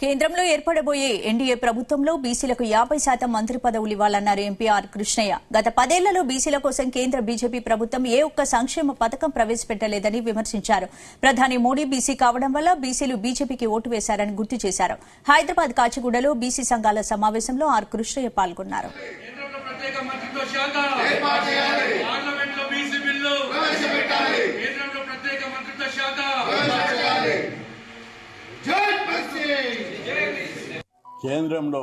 కేంద్రంలో ఏర్పడబోయే ఎన్డీఏ ప్రభుత్వంలో బీసీలకు 50% మంత్రి పదవులు ఇవ్వాలన్నారు ఎంపీ ఆర్ కృష్ణయ్య. గత 10 ఏళ్లలో బీసీల కోసం కేంద్ర బీజేపీ ప్రభుత్వం ఏ ఒక్క సంక్షేమ పథకం ప్రవేశపెట్టలేదని విమర్శించారు. ప్రధాని మోడీ బీసీ కావడం వల్ల బీసీలు బీజేపీకి ఓటు వేశారని గుర్తు చేశారు. హైదరాబాద్ కాచిగూడలో బీసీ సంఘాల సమావేశంలో ఆర్ కృష్ణయ్య పాల్గొన్నారు. కేంద్రంలో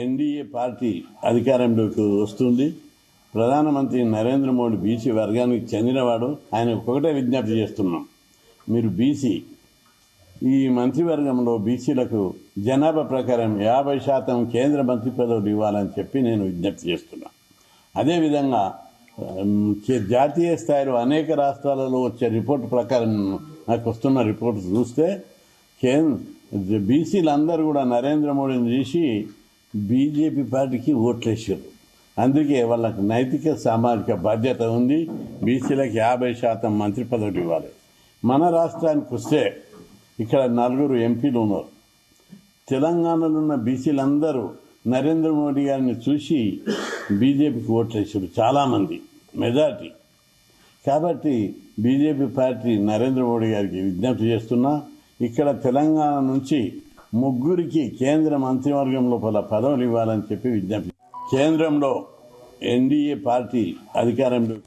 ఎన్డీఏ పార్టీ అధికారంలోకి వస్తుంది. ప్రధానమంత్రి నరేంద్ర మోడీ బీసీ వర్గానికి చెందినవాడు. ఆయన ఒకటే విజ్ఞప్తి చేస్తున్నాం, మీరు బీసీ ఈ మంత్రివర్గంలో బీసీలకు జనాభా ప్రకారం 50% కేంద్ర మంత్రి పదవులు ఇవ్వాలని చెప్పి నేను విజ్ఞప్తి చేస్తున్నాను. అదేవిధంగా జాతీయ స్థాయిలో అనేక రాష్ట్రాలలో వచ్చే రిపోర్టు ప్రకారం నాకు వస్తున్న రిపోర్టు చూస్తే బీసీలందరూ కూడా నరేంద్ర మోడీని చూసి బీజేపీ పార్టీకి ఓట్లేసారు. అందుకే వాళ్ళకి నైతిక సామాజిక బాధ్యత ఉంది. బీసీలకు 50% మంత్రి పదవులు ఇవ్వాలి. మన రాష్ట్రానికి వస్తే ఇక్కడ 4 ఎంపీలు ఉన్నారు. తెలంగాణలో ఉన్న బీసీలందరూ నరేంద్ర మోడీ గారిని చూసి బీజేపీకి ఓట్లేసారు, చాలామంది, మెజార్టీ. కాబట్టి బీజేపీ పార్టీ నరేంద్ర మోడీ గారికి విజ్ఞప్తి చేస్తున్నా, ఇక్కడ తెలంగాణ నుంచి 3 కేంద్ర మంత్రివర్గం లోపల పదవులు ఇవ్వాలని చెప్పి విజ్ఞప్తి. కేంద్రంలో ఎన్డీఏ పార్టీ అధికారంలో